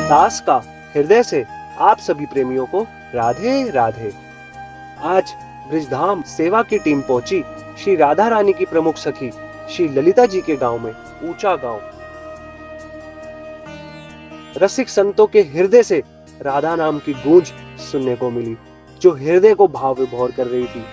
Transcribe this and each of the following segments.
दास का हृदय से आप सभी प्रेमियों को राधे राधे। आज ब्रिजधाम सेवा की टीम पहुंची श्री राधा रानी की प्रमुख सखी श्री ललिता जी के गांव में ऊंचा गांव। रसिक संतों के हृदय से राधा नाम की गूंज सुनने को मिली जो हृदय को भाव विभोर कर रही थी।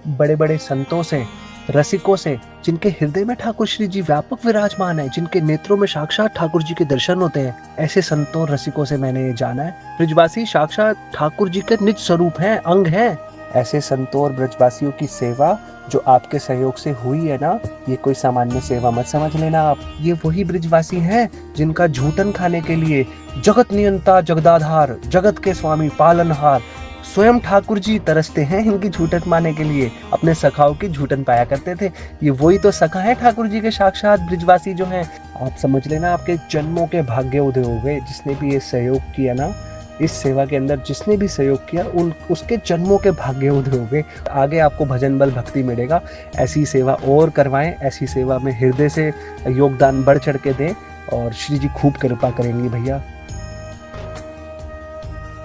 बड़े बड़े संतों से, रसिकों से, जिनके हृदय में ठाकुर श्री जी व्यापक विराजमान है, जिनके नेत्रों में साक्षात ठाकुर जी के दर्शन होते हैं, ऐसे संतों रसिकों से मैंने ये जाना है ब्रजवासी साक्षात ठाकुर जी के निज स्वरूप हैं, अंग हैं। ऐसे संतों और ब्रजवासियों की सेवा जो आपके सहयोग से हुई है ना, ये कोई सामान्य सेवा मत समझ लेना आप। ये वही ब्रजवासी हैं जिनका झूठन खाने के लिए जगत नियंता, जगदाधार, जगत के स्वामी, पालनहार स्वयं ठाकुर जी तरसते हैं इनकी झूठन पाने के लिए, अपने सखाओं की झूठन पाया करते थे। ये वही तो सखा है ठाकुर जी के साक्षात ब्रजवासी जो हैं। आप समझ लेना आपके जन्मों के भाग्य उदय हो गए। जिसने भी ये सहयोग किया ना, इस सेवा के अंदर जिसने भी सहयोग किया उसके जन्मों के भाग्य उदय हो गए। आगे आपको भजन बल भक्ति मिलेगा। ऐसी सेवा और करवाएं, ऐसी सेवा में हृदय से योगदान बढ़ चढ़ के दें और श्री जी खूब कृपा करेंगी भैया।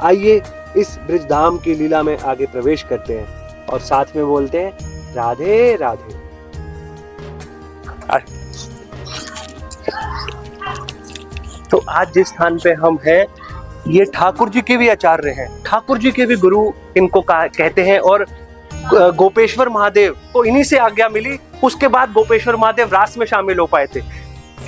आइए इस ब्रिजधाम की लीला में आगे प्रवेश करते हैं और साथ में बोलते हैं राधे राधे। तो आज जिस स्थान पे हम हैं, ये ठाकुर जी के भी आचार्य हैं, ठाकुर जी के भी गुरु इनको कहते हैं। और गोपेश्वर महादेव को इन्हीं से आज्ञा मिली, उसके बाद गोपेश्वर महादेव रास में शामिल हो पाए थे।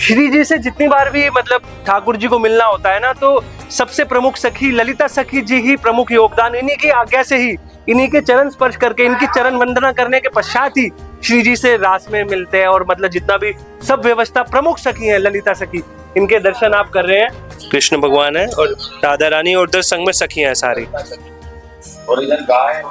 श्री जी से जितनी बार भी मतलब ठाकुर जी को मिलना होता है ना, तो सबसे प्रमुख सखी ललिता सखी जी ही प्रमुख योगदान, इन्हीं की आज्ञा से ही, इन्हीं के चरण स्पर्श करके, इनकी चरण वंदना करने के पश्चात ही श्री जी से रास में मिलते हैं। और मतलब जितना भी सब व्यवस्था प्रमुख सखी है ललिता सखी, इनके दर्शन आप कर रहे हैं। कृष्ण भगवान है और राधा रानी और उधर संग में सखियां हैं सारी, और इधर गाय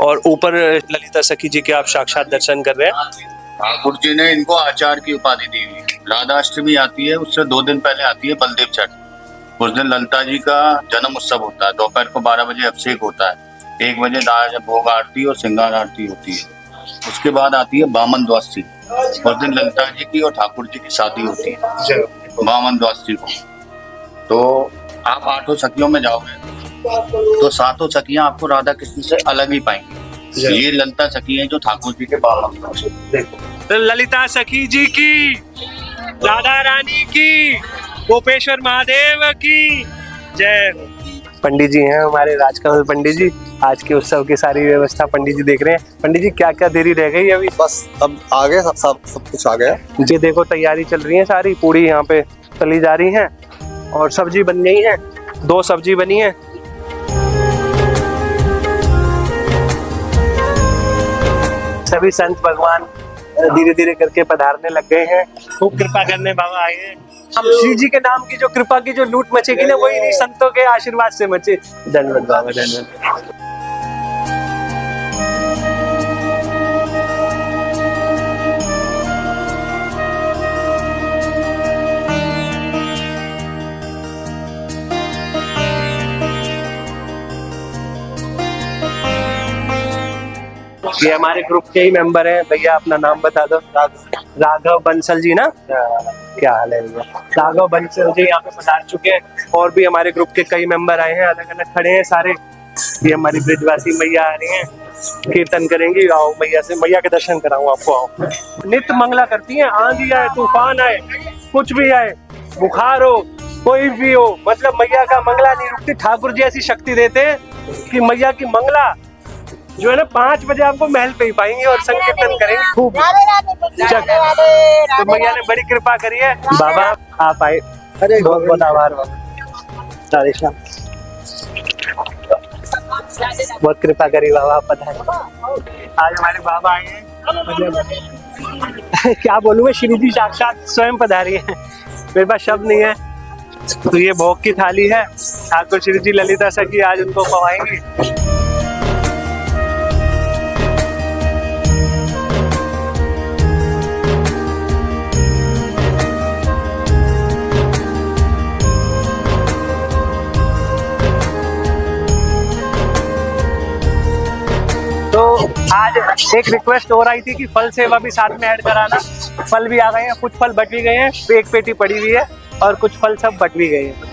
और ऊपर ललिता सखी जी के आप साक्षात दर्शन कर रहे हैं। ठाकुर जी ने इनको आचार्य की उपाधि दी हुई। राधाष्टमी आती है, उससे 2 दिन पहले आती है बलदेव छठ। उस दिन ललिता जी का जन्म उत्सव होता है। दोपहर को 12 बजे अभिषेक होता है, 1 बजे भोग आरती और श्रृंगार आरती होती है। उसके बाद आती है बामन द्वादशी। उस दिन ललिता जी की और ठाकुर जी की शादी होती है बामन द्वादशी को। तो आप 8 सखियों में जाओगे तो 7 सखियां आपको राधा कृष्ण से अलग ही पाएंगी। ये ललिता सखी है जो ठाकुर जी के बामन द्वादशी। तो ललिता सखी जी की, राधा रानी की, गोपेश्वर महादेव की जय। पंडित जी हैं हमारे राजकमल पंडित जी। आज के उत्सव की सारी व्यवस्था पंडित जी देख रहे हैं। पंडित जी क्या क्या देरी रह गई अभी? बस अब आ गए, सब कुछ आ गया जी। देखो तैयारी चल रही है सारी, पूरी यहाँ पे तली जा रही है और सब्जी बन गई है, 2 सब्जी बनी है। सभी संत भगवान धीरे धीरे करके पधारने लग गए हैं। खूब कृपा करने बाबा आए हैं। हम श्री जी के नाम की जो कृपा की जो लूट मचेगी ना, वही नहीं संतों के आशीर्वाद से मचे। धन्यवाद बाबा, धन्यवाद। ये हमारे ग्रुप के ही मेंबर हैं। भैया अपना नाम बता दो। राघव बंसल जी ना, क्या हाल है भैया? राघव बंसल जी यहाँ पे पधार चुके हैं और भी हमारे ग्रुप के कई मेंबर आए हैं, अलग अलग खड़े हैं सारे। ये हमारी ब्रजवासी मैया आ रही हैं, कीर्तन करेंगी। आओ मैया से, मैया के दर्शन कराऊं आपको। आओ। नित्य मंगला करती हैं, आंधी आए, तूफान आए, कुछ भी आए, बुखार हो, कोई भी हो, मतलब मैया का मंगला नहीं रुकती। ठाकुर जी ऐसी शक्ति देते हैं कि मैया की मंगला जो है ना 5 बजे आपको महल पे ही पाएंगे और संकीर्तन करेंगे खूब। तो मैया ने बड़ी कृपा करी है। बाबा आप आए, अरे बहुत बहुत आभार बाबा, बहुत कृपा करी बाबा, आप पता है आज हमारे बाबा आए हैं। क्या बोलूँ मैं, श्री जी साक्षात स्वयं पधारी है, मेरे पास शब्द नहीं है। तो ये भोग की थाली है, ठाकुर श्री जी ललिता सखी आज उनको पवाएंगे। तो आज एक रिक्वेस्ट हो रही थी कि फल सेवा भी साथ में ऐड कराना। फल भी आ गए हैं, कुछ फल बच भी गए हैं, तो 1 पेटी पड़ी हुई है। और कुछ फल सब बट भी गए हैं।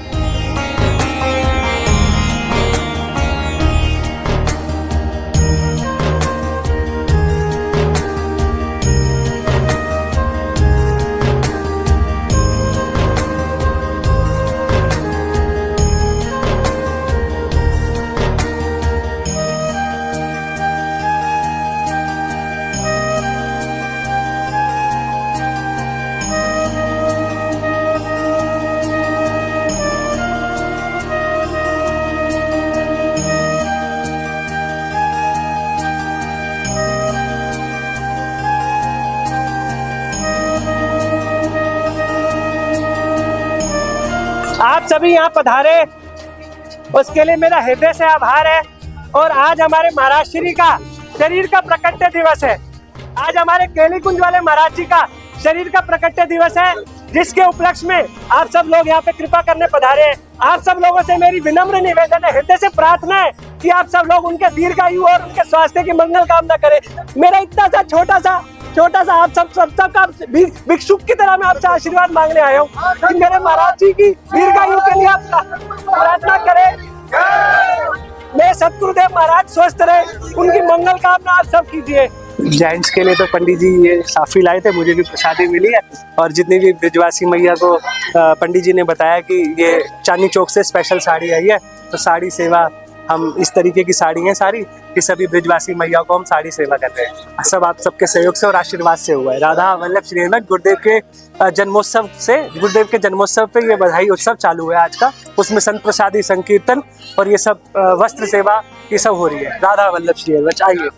आप सभी यहाँ पधारे उसके लिए मेरा हृदय से आभार है। और आज हमारे महाराज श्री का शरीर का प्रकट्य दिवस है। आज हमारे केली कुंज वाले महाराज जी का शरीर का प्रकट्य दिवस है, जिसके उपलक्ष्य में आप सब लोग यहाँ पे कृपा करने पधारे हैं। आप सब लोगों से मेरी विनम्र निवेदन है, हृदय से प्रार्थना है कि आप सब लोग उनके दीर्घायु और उनके स्वास्थ्य की मंगल कामना करें। मेरा इतना सा छोटा सा आप सबका भिक्षुक की तरह मैं आपसे आशीर्वाद मांगने आया हूँ कि मेरे महाराज जी की दीर्घायु के लिए आप प्रार्थना करें। मैं सतगुरुदेव महाराज स्वस्थ रहे, उनकी मंगल कामना आप सब कीजिए। जेंट्स के लिए तो पंडित जी ये साफी लाए थे, मुझे भी प्रसादी मिली है। और जितनी भी ब्रजवासी मैया को पंडित जी ने बताया कि ये चांदनी चौक से स्पेशल साड़ी आई है, तो साड़ी सेवा हम इस तरीके की साड़ी है सारी कि सभी ब्रजवासी मैया को हम साड़ी सेवा कर रहे हैं। सब आप सबके सहयोग से और आशीर्वाद से हुआ है। राधा वल्लभ श्रीमद गुरुदेव के जन्मोत्सव से, गुरुदेव के जन्मोत्सव पे ये बधाई उत्सव चालू है आज का। उसमें संत प्रसादी संकीर्तन और ये सब वस्त्र सेवा ये सब हो रही है। राधा वल्लभ श्रीमद, आइए।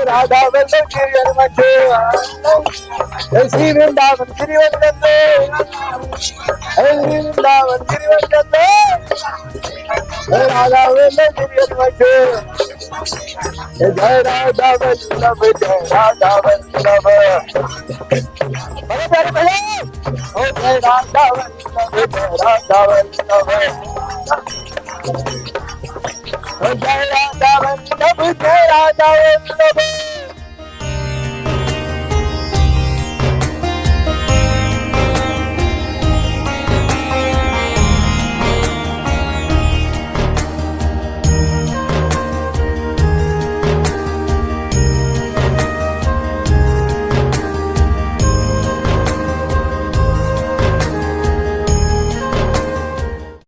राधा वल्लभ श्री वृंदावन गिरिवर्धन, वृंदावन गिरिवर्धन, राधा वल्लभ गिरिवर्धन, जय राधा वल्लभ, जय राधा वल्लभ, जय राधा वल्लभ, जय राधा वल्लभ, जय राधा वल्लभ, जय राधा वल्लभ।